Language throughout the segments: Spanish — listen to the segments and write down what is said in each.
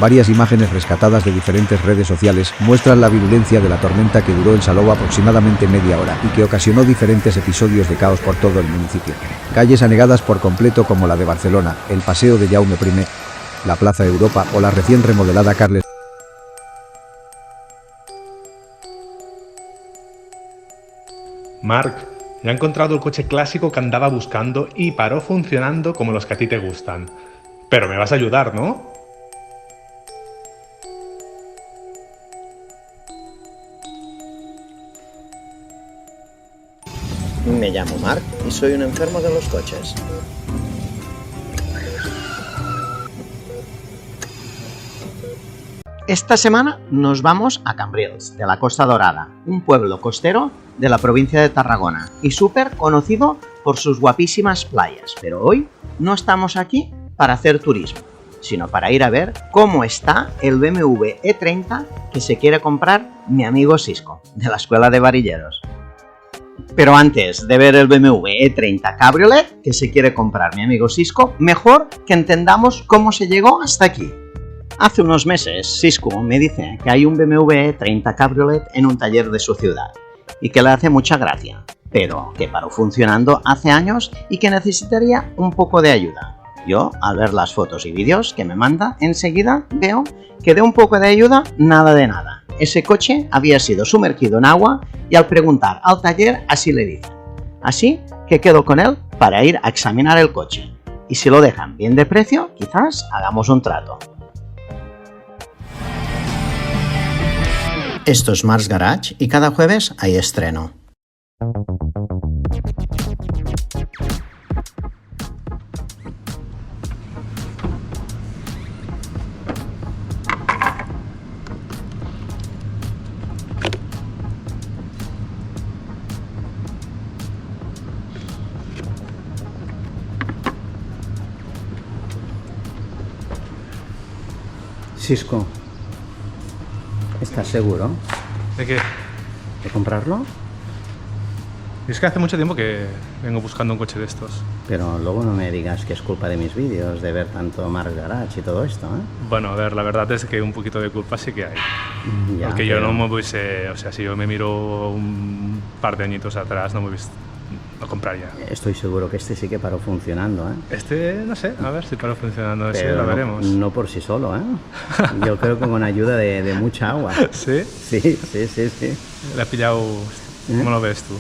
Varias imágenes rescatadas de diferentes redes sociales muestran la virulencia de la tormenta que duró en Salou aproximadamente media hora y que ocasionó diferentes episodios de caos por todo el municipio. Calles anegadas por completo como la de Barcelona, el Paseo de Jaume I, la Plaza Europa o la recién remodelada Carles. Marc, ya he encontrado el coche clásico que andaba buscando y paró funcionando como los que a ti te gustan. Pero me vas a ayudar, ¿no? Me llamo Marc y soy un enfermo de los coches. Esta semana nos vamos a Cambrils, de la Costa Dorada, un pueblo costero de la provincia de Tarragona y súper conocido por sus guapísimas playas. Pero hoy no estamos aquí para hacer turismo, sino para ir a ver cómo está el BMW E30 que se quiere comprar mi amigo Sisco, de la Escuela de Varilleros. Pero antes de ver el BMW E30 Cabriolet que se quiere comprar mi amigo Sisco, mejor que entendamos cómo se llegó hasta aquí. Hace unos meses, Sisco me dice que hay un BMW E30 Cabriolet en un taller de su ciudad y que le hace mucha gracia, pero que paró funcionando hace años y que necesitaría un poco de ayuda. Yo, al ver las fotos y vídeos que me manda, enseguida veo que de un poco de ayuda, nada de nada. Ese coche había sido sumergido en agua y al preguntar al taller así le dicen. Así que quedo con él para ir a examinar el coche. Y si lo dejan bien de precio, quizás hagamos un trato. Esto es Marc's Garage y cada jueves hay estreno. Sisco, ¿estás seguro ¿De qué? de comprarlo? Es que hace mucho tiempo que vengo buscando un coche de estos. Pero luego no me digas que es culpa de mis vídeos, de ver tanto Marc's Garage y todo esto, ¿eh? Bueno, a ver, la verdad es que un poquito de culpa sí que hay. Ya, Porque yo pero- no me hubiese... O sea, si yo me miro un par de añitos atrás, no me hubiese... lo compraría. Estoy seguro que este sí que paró funcionando, ¿eh? Este, no sé, a ver si para funcionando, sí, Pero lo no, veremos. no por sí solo, ¿eh? Yo creo que con ayuda de mucha agua. ¿Sí? Sí, sí, sí, sí. Le ha pillado... ¿Cómo lo ves tú?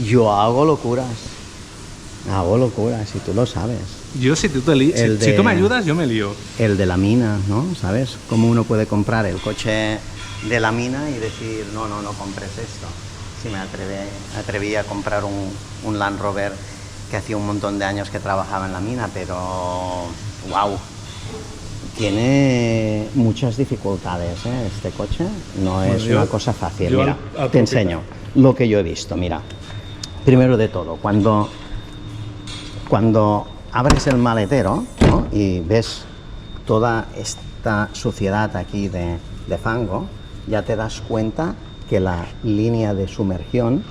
Yo hago locuras. Hago locuras y tú lo sabes. Yo, si tú, te li- El si de- tú me ayudas, yo me lío. El de la mina, ¿no? ¿Sabes? Cómo uno puede comprar el coche de la mina y decir, no compres esto. Si me atreví a comprar un Land Rover que hacía un montón de años que trabajaba en la mina, pero wow, tiene muchas dificultades, ¿eh? Este coche no Bueno, es yo- una cosa fácil. yo Mira, al te enseño lo que yo he visto. Mira, primero de todo, cuando abres el maletero, ¿no? Y ves toda esta suciedad aquí de fango, ya te das cuenta que la línea de sumergión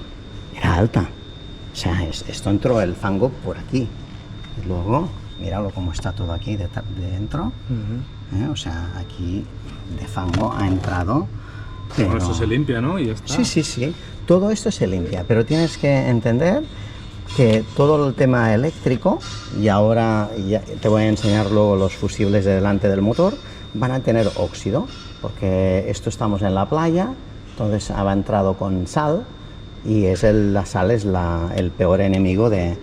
era alta. O sea, esto entró el fango por aquí. Y luego, míralo cómo está todo aquí dentro. O sea, aquí de fango ha entrado. Bueno, pero- esto se limpia, ¿no? Y ya está. Sí, sí, sí. Todo esto se limpia, pero tienes que entender que todo el tema eléctrico, y ahora ya te voy a enseñar luego los fusibles de delante del motor, van a tener óxido, porque esto estamos en la playa, entonces ha entrado con sal, y la sal es el peor enemigo de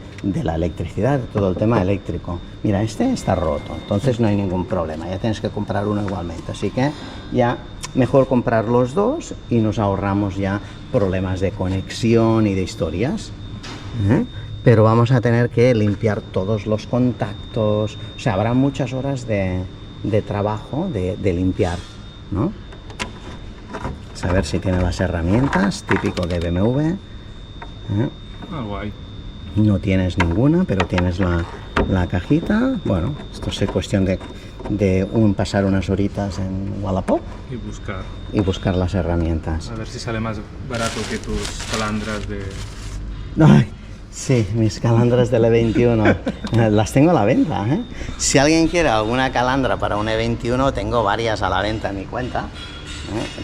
la electricidad, de todo el tema eléctrico. Mira, este está roto, entonces no hay ningún problema, ya tienes que comprar uno igualmente, así que ya mejor comprar los dos y nos ahorramos ya problemas de conexión y de historias. Pero vamos a tener que limpiar todos los contactos, o sea, habrá muchas horas de trabajo de limpiar, ¿no? Saber si tiene las herramientas, típico de BMW. Ah, guay. No tienes ninguna, pero tienes la cajita. Bueno, esto es cuestión de pasar unas horitas en Wallapop Y y buscar las herramientas. a ver si sale más barato que tus calandras de... Ay, Sí, mis calandras del E21. Las tengo a la venta, ¿eh? Si alguien quiere alguna calandra para un E21, tengo varias a la venta en mi cuenta.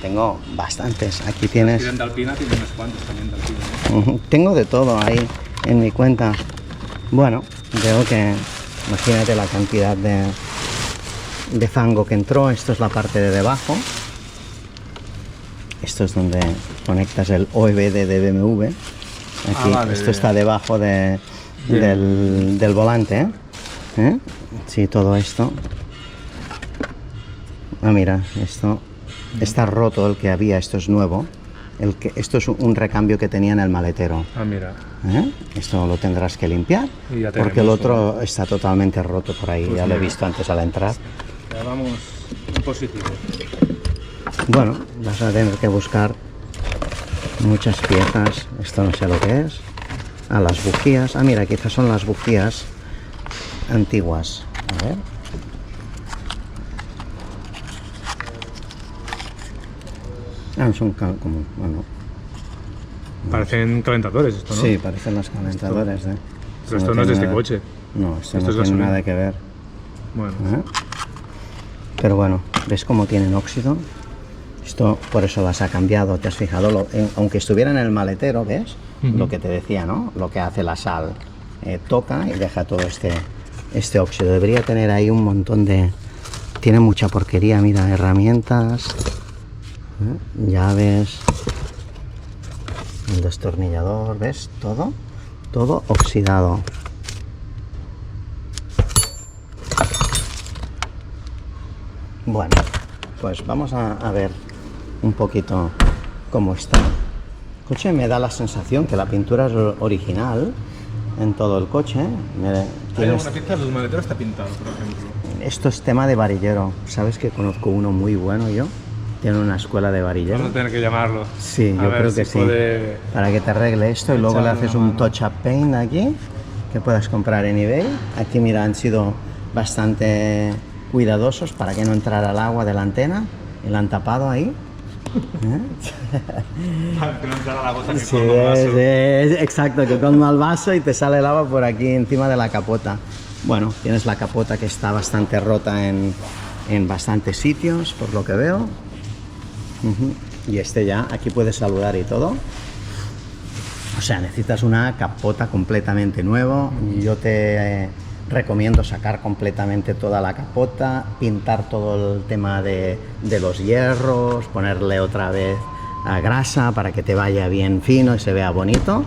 Tengo bastantes. Aquí tienes... Tienen de alpina, tienen unos cuantos también de alpina. Tengo de todo ahí en mi cuenta. Bueno, veo que... Imagínate la cantidad de fango que entró. Esto es la parte de debajo. Esto es donde conectas el OBD de BMW. Aquí, vale, esto está debajo del volante, ¿eh? Sí, todo esto. Ah, mira, esto está roto el que había, esto es nuevo. Esto es un recambio que tenía en el maletero. Ah, mira. Esto lo tendrás que limpiar, Y ya porque el tenemos otro está totalmente roto por ahí, Pues ya lo he mira. visto antes al entrar. Ya vamos en positivo. Bueno, vas a tener que buscar muchas piezas. Esto no sé lo que es. Ah, las bujías. Ah, mira, quizás son las bujías antiguas. A ver. Ah, son como... Bueno, Parecen calentadores esto, ¿no? sí, parecen los calentadores. Pero esto no es de este coche. No, esto Esto no es tiene gasolina. nada que ver. Bueno. Pero bueno, ¿ves cómo tienen óxido? Esto por eso las ha cambiado, ¿te has fijado? Aunque estuviera en el maletero, ¿ves? Lo que te decía, ¿no? Lo que hace la sal. Toca y deja todo este óxido. Debería tener ahí un montón de... Tiene mucha porquería, mira, herramientas, llaves, el destornillador, ¿ves? Todo oxidado. Bueno, pues vamos a ver un poquito cómo está. El coche me da la sensación que la pintura es original en todo el coche. Hay alguna pieza del maletero está pintado, por ejemplo. Esto es tema de varillero. ¿Sabes que conozco uno muy bueno yo? Tiene una escuela de varillero. Vamos a tener que llamarlo. Sí, A yo ver creo si que sí. puede Para que te arregle esto y luego le echarle haces una un mano. touch-up paint aquí, que puedas comprar en eBay. Aquí, mira, han sido bastante cuidadosos para que no entrara el agua de la antena y la han tapado ahí. que no entrara la gota que Sí, colma el vaso. exacto, que colma el vaso y te sale el agua por aquí encima de la capota. Bueno, tienes la capota que está bastante rota en bastantes sitios, por lo que veo. Y este ya, aquí puedes saludar y todo. O sea, necesitas una capota completamente nueva. Yo te recomiendo sacar completamente toda la capota, pintar todo el tema de los hierros, ponerle otra vez grasa para que te vaya bien fino y se vea bonito.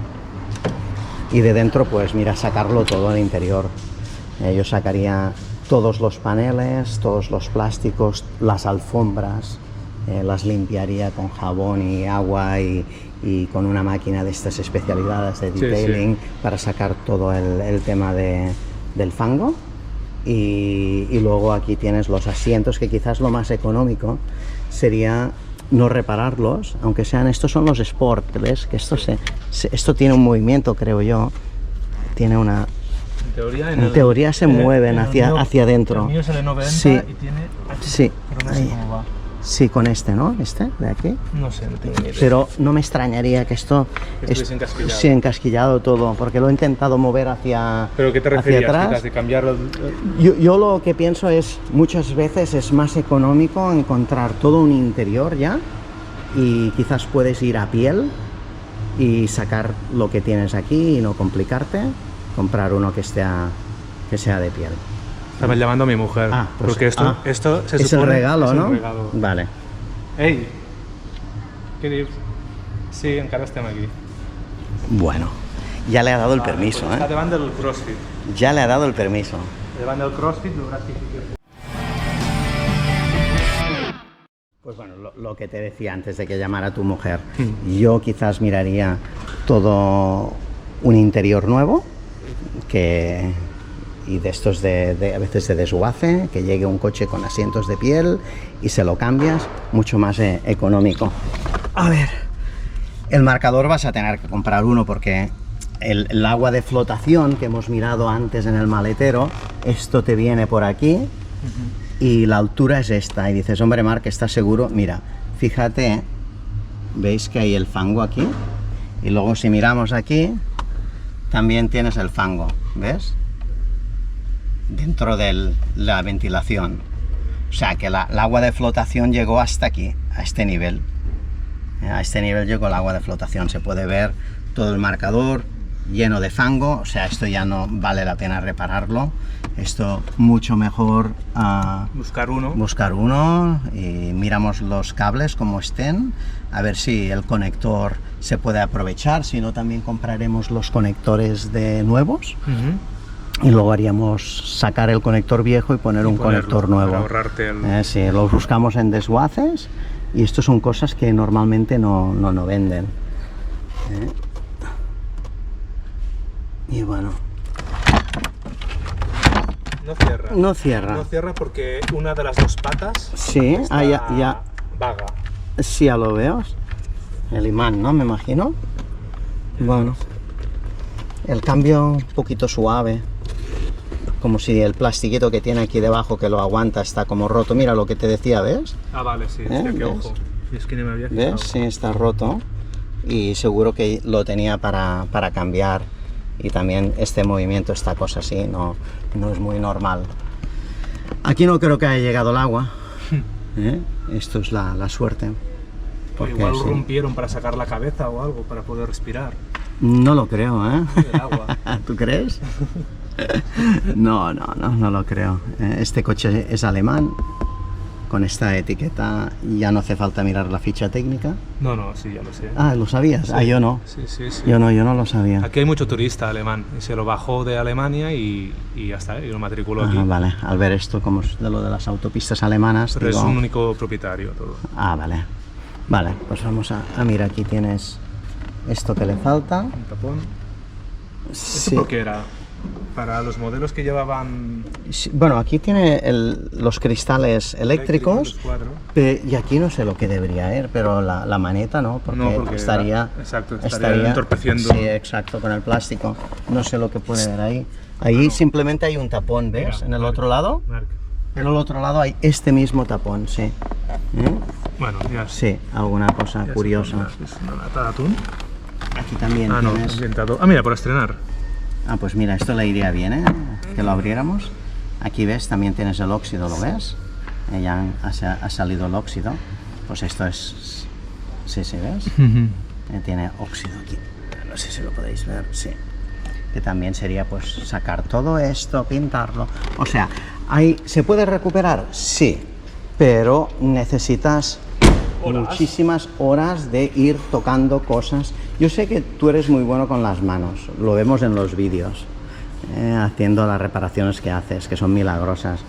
Y de dentro, pues mira, sacarlo todo al interior. Yo sacaría todos los paneles, todos los plásticos, las alfombras, las limpiaría con jabón y agua y con una máquina de estas especialidades de detailing para sacar todo el tema del fango. Y luego aquí tienes los asientos, que quizás lo más económico sería no repararlos, aunque sean, estos son los Sport, ¿ves? Que esto tiene un movimiento, creo yo, tiene una... En teoría se mueven hacia adentro. El mío es el E90 Sí. y tiene... Sí, Pero no sé ahí. cómo va. Sí, con este, ¿no? Este, de aquí. No sé, no tengo ni idea. Pero no me extrañaría que esto estuviese encasquillado. sí, encasquillado todo, porque lo he intentado mover hacia, ¿Pero qué te hacia referías? atrás. Quizás de cambiarlo... Yo lo que pienso es, muchas veces es más económico encontrar todo un interior ya, y quizás puedes ir a piel y sacar lo que tienes aquí y no complicarte, comprar uno que sea de piel. Estaba llamando a mi mujer. Pues, porque esto se es el supone... regalo, es el ¿no? regalo. Vale. Ei, què dius? Sí, encara estem aquí. Bueno, ya le ha dado el permiso, Està ¿eh? davant del CrossFit. Ya le ha dado el permiso. Davant del CrossFit veuràs que sí que... Pues bueno, lo que te decía antes de que llamara tu mujer, yo quizás miraría todo un interior nuevo, y de estos a veces se desguace, que llegue un coche con asientos de piel y se lo cambias, mucho más económico. A ver, el marcador vas a tener que comprar uno porque el agua de flotación que hemos mirado antes en el maletero, esto te viene por aquí y la altura es esta. Y dices, hombre, Marc, ¿estás seguro? Mira, fíjate, ¿veis que hay el fango aquí? Y luego si miramos aquí, también tienes el fango, ¿ves? Dentro de la ventilación. O sea que el agua de flotación llegó hasta aquí, a este nivel. A este nivel llegó el agua de flotación. Se puede ver todo el marcador lleno de fango. O sea, esto ya no vale la pena repararlo. Esto mucho mejor Buscar uno. buscar uno y miramos los cables como estén, a ver si el conector se puede aprovechar. Si no, también compraremos los conectores de nuevos. Y luego haríamos sacar el conector viejo y poner un conector nuevo. Para ahorrarte el... Sí, los buscamos en desguaces y esto son cosas que normalmente no venden. Y bueno, No cierra. no cierra. No cierra porque una de las dos patas Sí, está ya, vaga. sí, ya lo veo. El imán, ¿no? Me imagino. Bueno, el cambio un poquito suave. Como si el plastiquito que tiene aquí debajo que lo aguanta está como roto. Mira lo que te decía, ¿ves? Ah, vale, sí. ¿Ves? Qué ojo. Y es que no me había fijado. ¿Ves? Sí, está roto. Y seguro que lo tenía para cambiar. Y también este movimiento, esta cosa así, no es muy normal. Aquí no creo que haya llegado el agua. Esto es la suerte. Porque Igual lo sí. rompieron para sacar la cabeza o algo, para poder respirar. No lo creo, ¿eh? El agua. ¿Tú crees? No lo creo. Este coche es alemán. Con esta etiqueta ya no hace falta mirar la ficha técnica. No, sí, ya lo sé. Ah, ¿lo sabías? Sí. Ah, yo no. Sí. Yo no lo sabía. Aquí hay mucho turista alemán y se lo bajó de Alemania y ya está, y lo matriculó aquí. Vale, al ver esto como es de lo de las autopistas alemanas, Pero digo, es un único propietario todo. vale. Vale, pues vamos a mirar, aquí tienes esto que le falta. Un tapón. Sí. ¿Esto por qué era? Para los modelos que llevaban Sí, bueno, aquí tiene los cristales eléctricos, los cuatro. y aquí no sé lo que debería ir, pero la maneta no, porque estaría entorpeciendo. Sí, exacto, con el plástico. No sé lo que puede haber ahí. Ahí simplemente hay un tapón, ¿ves? Mira, En el Marc, otro lado. Marc. En el otro lado hay este mismo tapón, sí. Bueno, ya Sí, alguna cosa ya curiosa. Es una lata de atún. Aquí también No, tienes... ambientado. Ah, mira, por estrenar. Ah, pues mira, esto le iría bien, ¿eh? Que lo abriéramos. Aquí ves, también tienes el óxido, ¿lo ves? Ya ha salido el óxido. Pues esto es... Sí, ¿ves? Tiene óxido aquí. No sé si lo podéis ver, sí. Que también sería pues sacar todo esto, pintarlo. O sea, ¿se puede recuperar? Sí, pero necesitas muchísimas horas de ir tocando cosas. Yo sé que tú eres muy bueno con las manos, lo vemos en los vídeos, haciendo las reparaciones que haces, que son milagrosas.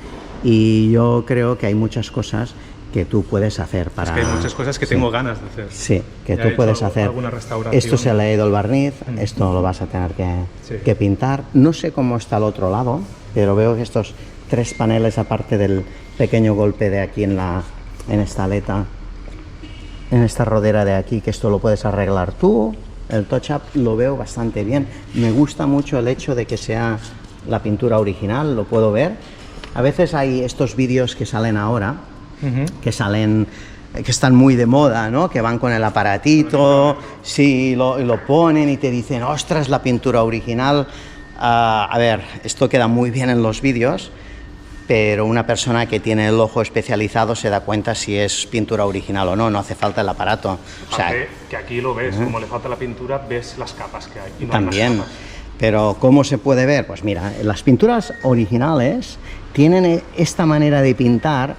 Y yo creo que hay muchas cosas que tú puedes hacer para... Es que hay muchas cosas que tengo ganas de hacer. Sí, que Ya tú he puedes hecho hacer. alguna restauración. Esto se le ha ido el barniz, esto lo vas a tener que pintar. No sé cómo está el otro lado, pero veo que estos 3 paneles, aparte del pequeño golpe de aquí en esta aleta, en esta rodera de aquí, que esto lo puedes arreglar tú. El touch-up lo veo bastante bien. Me gusta mucho el hecho de que sea la pintura original, lo puedo ver. A veces hay estos vídeos que salen ahora, que están muy de moda, ¿no? Que van con el aparatito, sí, lo ponen y te dicen, ostras, la pintura original. A ver, esto queda muy bien en los vídeos, pero una persona que tiene el ojo especializado se da cuenta si es pintura original o no, no hace falta el aparato. O sea, que aquí lo ves, como le falta la pintura, ves las capas que hay. Y no hay más también, capas. pero ¿cómo se puede ver? Pues mira, las pinturas originales tienen esta manera de pintar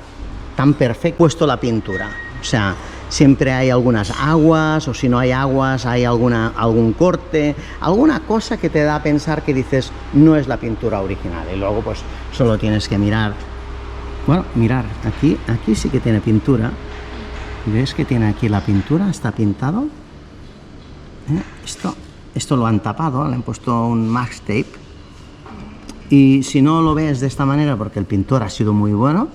tan perfecto, puesto la pintura. O sea, siempre hay algunas aguas, o si no hay aguas, hay algún corte, alguna cosa que te da a pensar que dices, no es la pintura original. Y luego pues solo tienes que mirar. Bueno, mirar, aquí sí que tiene pintura. ¿Ves que tiene aquí la pintura? Está pintado. Esto lo han tapado, le han puesto un max tape. Y si no lo ves de esta manera, porque el pintor ha sido muy bueno,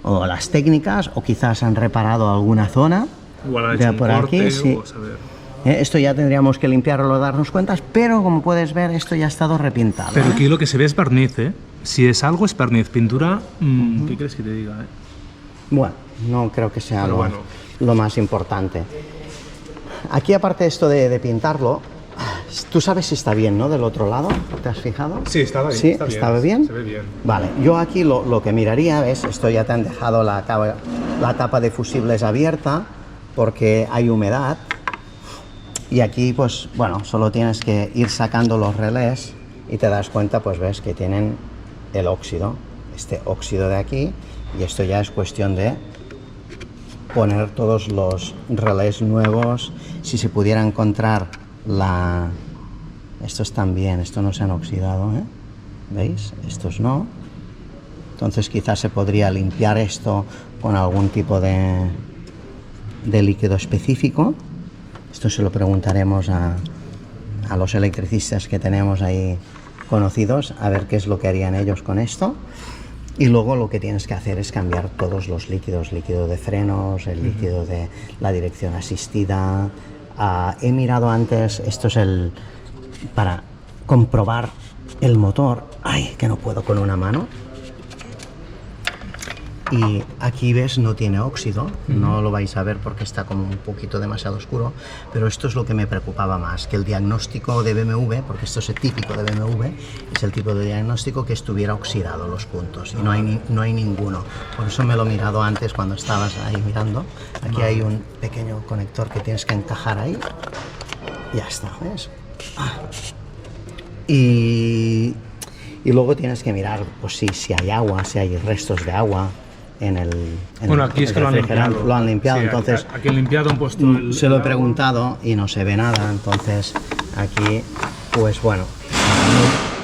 o las técnicas, o quizás han reparado alguna zona. Igual han de hecho un por corte, aquí, sí. o saber. Esto ya tendríamos que limpiarlo, darnos cuentas, pero como puedes ver, esto ya ha estado repintado. Pero aquí lo que se ve es barniz, ¿eh? Si es algo, es barniz. Pintura, ¿qué quieres que te diga, eh? Bueno, no creo que sea Pero bueno. lo más importante. Aquí, aparte de esto de pintarlo, Tú sabes si está bien, ¿no? Del otro lado, ¿te has fijado? Sí, estaba bien. ¿Sí? Está bien. ¿Estaba bien? Se ve bien. Vale, yo aquí lo que miraría, ¿ves? Esto ya te han dejado la tapa de fusibles abierta porque hay humedad. Y aquí, pues, bueno, solo tienes que ir sacando los relés y te das cuenta, pues ves que tienen el óxido, este óxido de aquí, y esto ya es cuestión de poner todos los relés nuevos. Si se pudiera encontrar estos también, estos no se han oxidado, ¿eh? ¿Veis? Estos no. Entonces quizás se podría limpiar esto con algún tipo de líquido específico. Esto se lo preguntaremos a los electricistas que tenemos ahí conocidos, a ver qué es lo que harían ellos con esto. Y luego lo que tienes que hacer es cambiar todos los líquidos, líquido de frenos, el líquido de la dirección asistida. He mirado antes, esto es para comprobar el motor. Ay, que no puedo con una mano. Y aquí ves, no tiene óxido, no lo vais a ver porque está como un poquito demasiado oscuro, pero esto es lo que me preocupaba más, que el diagnóstico de BMW, porque esto es el típico de BMW, es el tipo de diagnóstico que estuviera oxidado los puntos, y no hay ninguno. Por eso me lo he mirado antes cuando estabas ahí mirando. Aquí hay un pequeño conector que tienes que encajar ahí, ya está, ¿ves? Y luego tienes que mirar, pues si hay agua, si hay restos de agua bueno, aquí es que lo han limpiado. Lo han limpiado, sí, entonces... Aquí han limpiado, han puesto se lo he preguntado y no se ve nada, entonces aquí, pues bueno,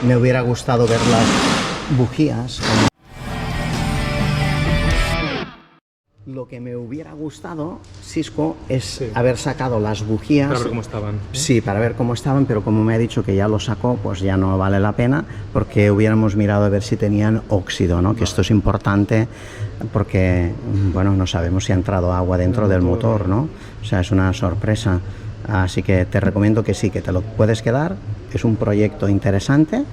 me hubiera gustado ver las bujías. Lo que me hubiera gustado, Xisco, es haber sacado las bujías. Para ver cómo estaban. Sí, para ver cómo estaban, pero como me ha dicho que ya lo sacó, pues ya no vale la pena, porque hubiéramos mirado a ver si tenían óxido, ¿no? Que esto es importante porque, bueno, no sabemos si ha entrado agua dentro del motor, ¿no? O sea, es una sorpresa. Así que te recomiendo que sí, que te lo puedes quedar. Es un proyecto interesante,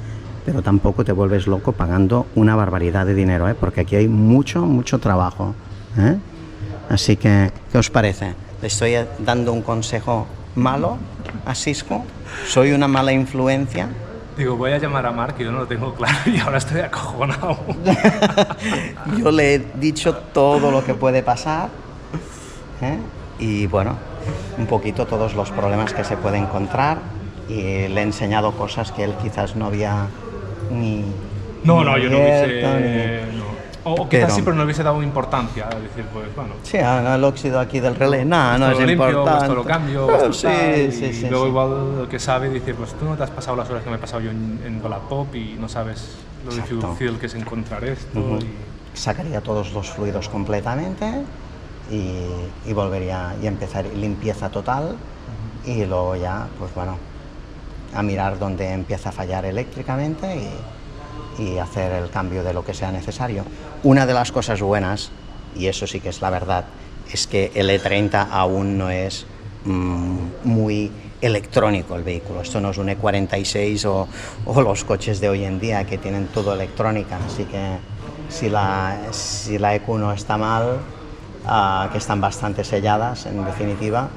pero tampoco te vuelves loco pagando una barbaridad de dinero, ¿eh? Porque aquí hay mucho trabajo, ¿eh? Así que, ¿qué os parece? ¿Le estoy dando un consejo malo a Xisco? ¿Soy una mala influencia? Digo, voy a llamar a Marc, que yo no lo tengo claro y ahora estoy acojonado. Yo le he dicho todo lo que puede pasar, ¿eh? Y bueno, un poquito todos los problemas que se puede encontrar, y le he enseñado cosas que él quizás no había ni... No, yo no hubiese... ni... O quizás sí, pero no hubiese dado importancia, es decir, pues bueno. Sí, el óxido aquí del relé, no es limpio, importante. Esto lo cambio, Pero esto tal, sí, y luego sí. igual el que sabe dice, pues tú no te has pasado las horas que me he pasado yo en Wallapop y no sabes lo difícil que es encontrar esto. Sacaría todos los fluidos completamente y volvería y empezar limpieza total, y luego ya, pues bueno, a mirar dónde empieza a fallar eléctricamente y hacer el cambio de lo que sea necesario. Una de las cosas buenas, y eso sí que es la verdad, es que el E30 aún no es muy electrónico el vehículo. Esto no es un E46 o los coches de hoy en día que tienen todo electrónica, así que si la EQ1 está mal, que están bastante selladas en definitiva,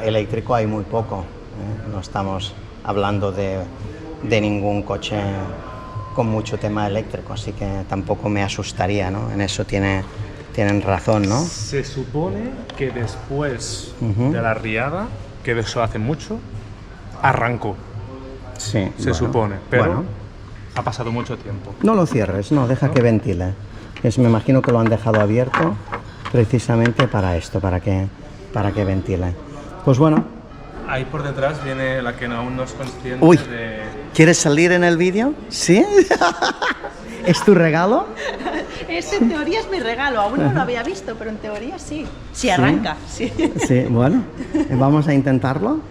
eléctrico hay muy poco, ¿eh? No estamos hablando de ningún coche con mucho tema eléctrico, así que tampoco me asustaría, ¿no? En eso tienen razón, ¿no? Se supone que después de la riada, que de eso hace mucho, arrancó. Sí. Se supone, pero ha pasado mucho tiempo. No lo cierres, no, deja que ventile. Me imagino que lo han dejado abierto precisamente para esto, para que ventile. Pues bueno. Ahí por detrás viene la que aún no es consciente de... ¿Quieres salir en el vídeo? ¿Sí? ¿Es tu regalo? Este en teoría es mi regalo, aún no lo había visto, pero en teoría sí. Si arranca, sí. Sí, bueno, vamos a intentarlo,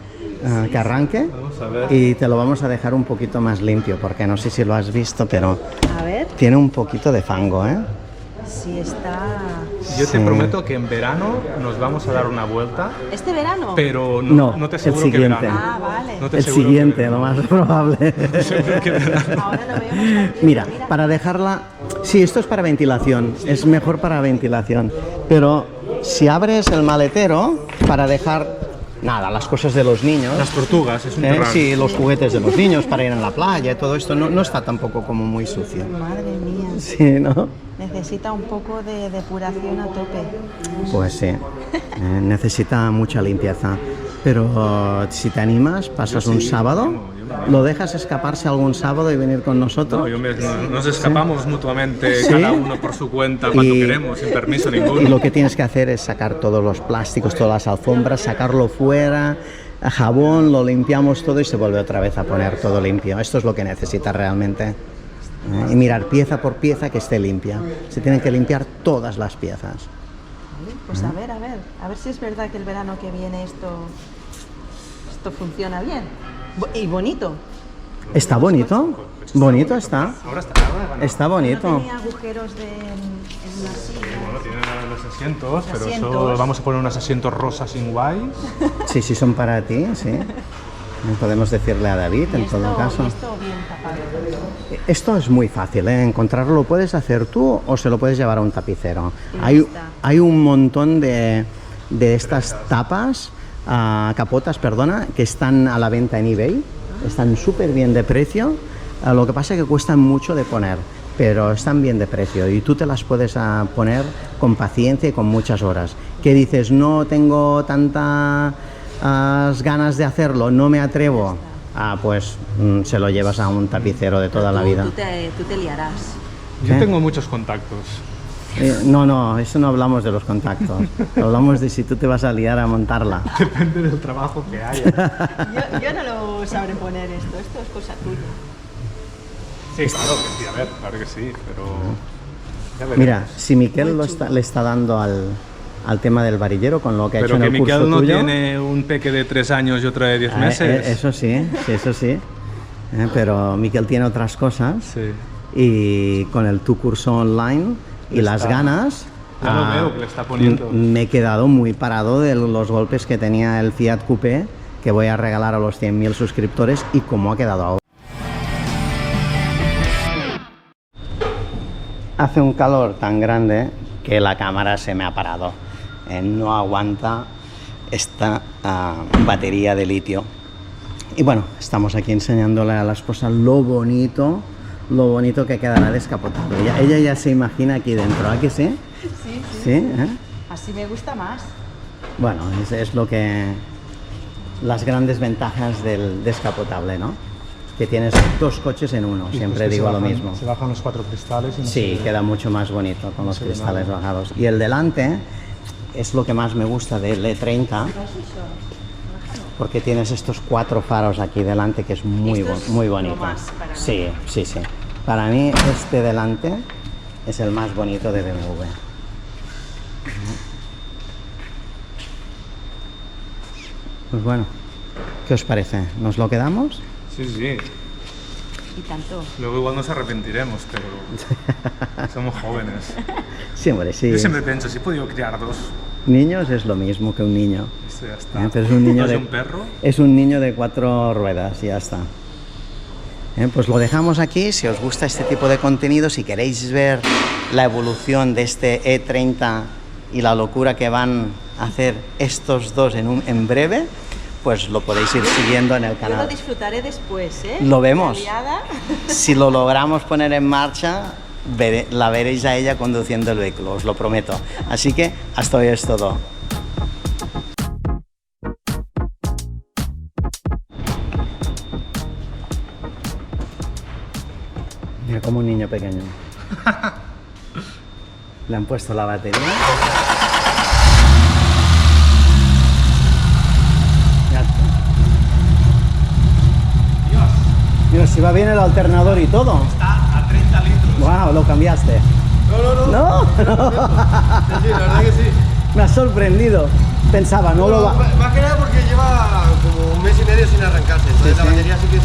que arranque. Vamos a ver. Y te lo vamos a dejar un poquito más limpio, porque no sé si lo has visto, pero A ver, tiene un poquito de fango, ¿eh? si está... Yo te prometo que en verano nos vamos a dar una vuelta, ¿Este verano? pero No, no te el aseguro que siguiente. verano. Ah, vale. No te El aseguro que siguiente, verano. lo más probable. Seguro que verano. Ahora lo veo más tranquilo, Mira, para dejarla... Sí, esto es para ventilación, es mejor para ventilación. Pero si abres el maletero para dejar Nada, las cosas de los niños. Las tortugas, es un terrano. Sí, los juguetes de los niños para ir en la playa y todo esto no está tampoco como muy sucio. Madre mía. Sí, ¿no? Necesita un poco de depuración a tope. Pues sí, necesita mucha limpieza. Pero si te animas, pasas un sábado, lo dejas escaparse algún sábado y venir con nosotros. Nos escapamos mutuamente, ¿Sí? cada uno por su cuenta, cuando queremos, sin permiso ninguno. Y lo que tienes que hacer es sacar todos los plásticos, todas las alfombras, sacarlo fuera, a jabón, lo limpiamos todo y se vuelve otra vez a poner todo limpio. Esto es lo que necesitas realmente. Y mirar pieza por pieza que esté limpia. Se tienen que limpiar todas las piezas. Pues a ver si es verdad que el verano que viene esto funciona bien. Y bonito. ¿Está bonito? Bonito está. Ahora Está bonito. No tenía agujeros en las sillas. Bueno, tienen los asientos, pero asientos. eso vamos a poner unos asientos rosas sin guay. Sí, sí, son para ti, sí. Podemos decirle a David, en todo caso. Esto bien tapado. Esto es muy fácil, ¿eh? Encontrarlo lo puedes hacer tú o se lo puedes llevar a un tapicero. Ahí está. Hay un montón de estas tapas, capotas, perdona, que están a la venta en eBay. Están súper bien de precio. Lo que pasa es que cuestan mucho de poner, pero están bien de precio y tú te las puedes poner con paciencia y con muchas horas. ¿Qué dices? No tengo tantas ganas de hacerlo, no me atrevo. Pues se lo llevas a un tapicero de toda la vida. Tú te liarás. Yo tengo muchos contactos. No, eso no hablamos de los contactos. Hablamos de si tú te vas a liar a montarla. Depende del trabajo que haya. Yo no lo sabré poner esto es cosa tuya. Sí, claro, que sí, a ver, claro que sí, pero... ya veremos. Mira, si Miquel le está dando al tema del varillero con lo que ha hecho Pero en que el curso Miquel no tuyo. tiene un peque de 3 años y otro de 10 meses. Eso sí, eso sí. Pero Miquel tiene otras cosas Sí. y con el tu curso online y las ganas... Ya lo veo que le está poniendo. Me he quedado muy parado de los golpes que tenía el Fiat Coupé que voy a regalar a los 100.000 suscriptores y cómo ha quedado ahora. Hace un calor tan grande que la cámara se me ha parado. No aguanta esta batería de litio. Y bueno, estamos aquí enseñándole a la esposa lo bonito que quedará descapotable. Ella ya se imagina aquí dentro, ¿a que sí? Sí. ¿Sí? ¿Eh? Así me gusta más. Bueno, es lo que... las grandes ventajas del descapotable, ¿no? Que tienes 2 coches en uno, Y siempre pues que digo lo se bajan- mismo. Se bajan los 4 cristales y no Sí, se- queda mucho más bonito con los se ve cristales nada. bajados. Y el delante es lo que más me gusta del E30, porque tienes estos 4 faros aquí delante que es muy, Esto es muy lo bonito. más para mí. Sí. Para mí este delante es el más bonito de BMW. Pues bueno, ¿qué os parece? ¿Nos lo quedamos? Sí. Y tanto. Luego igual nos arrepentiremos, pero somos jóvenes. Sí, hombre, sí. Yo siempre pienso, si he podido criar 2, Niños es lo mismo que un niño. esto ya está. Pero es un niño ¿No es de un perro? Es un niño de 4 ruedas y ya está. Pues lo dejamos aquí. Si os gusta este tipo de contenido, si queréis ver la evolución de este E30 y la locura que van a hacer estos dos en breve, pues lo podéis ir siguiendo en el Yo lo canal. disfrutaré después, ¿eh? Lo vemos. La liada. Si lo logramos poner en marcha, la veréis a ella conduciendo el vehículo, os lo prometo. Así que hasta hoy es todo. Mira como un niño pequeño. Le han puesto la batería. Ya está. Mira, si va bien el alternador y todo. Está a 30 litros. Wow, lo cambiaste. No. ¿No? Sí, la verdad que sí. Me ha sorprendido. Pensaba, no lo va. Más que nada porque lleva como un mes y medio sin arrancarse. Entonces Sí, la sí. batería sí que se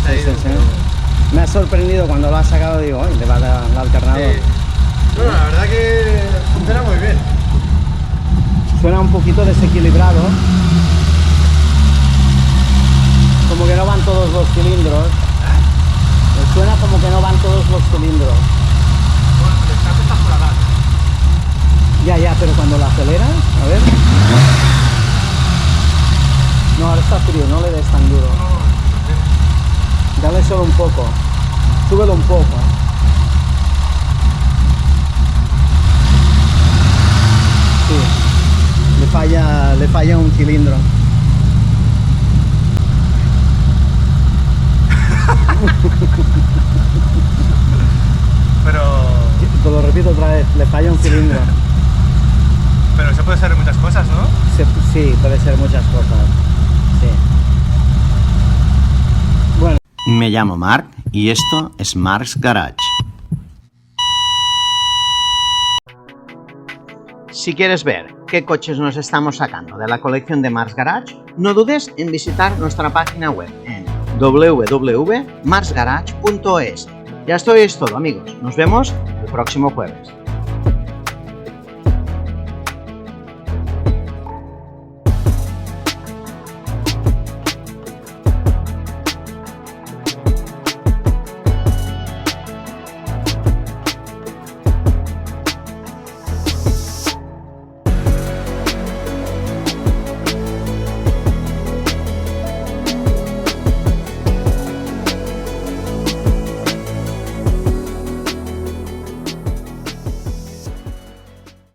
ha Sí, ido. sí, sí. Me ha sorprendido cuando lo ha sacado, digo, "Ay, le va el alternador". Sí. Bueno, la verdad que funciona muy bien. Suena un poquito desequilibrado. Como que no van todos los cilindros. Suena como que no van todos los cilindros. Bueno, el escape está por acá. Ya, pero cuando lo aceleras, a ver. No, ahora está frío, no le des tan duro. Dale solo un poco. Súbelo un poco. Sí. Le falla un cilindro. Pero... Te lo repito otra vez, le falla un cilindro. Pero eso puede ser muchas cosas, ¿no? Sí, puede ser muchas cosas. Sí. Bueno. Me llamo Marc y esto es Marc's Garage. Si quieres ver qué coches nos estamos sacando de la colección de Marc's Garage, no dudes en visitar nuestra página web en www.marcsgarage.es. Ya esto es todo, amigos. Nos vemos el próximo jueves.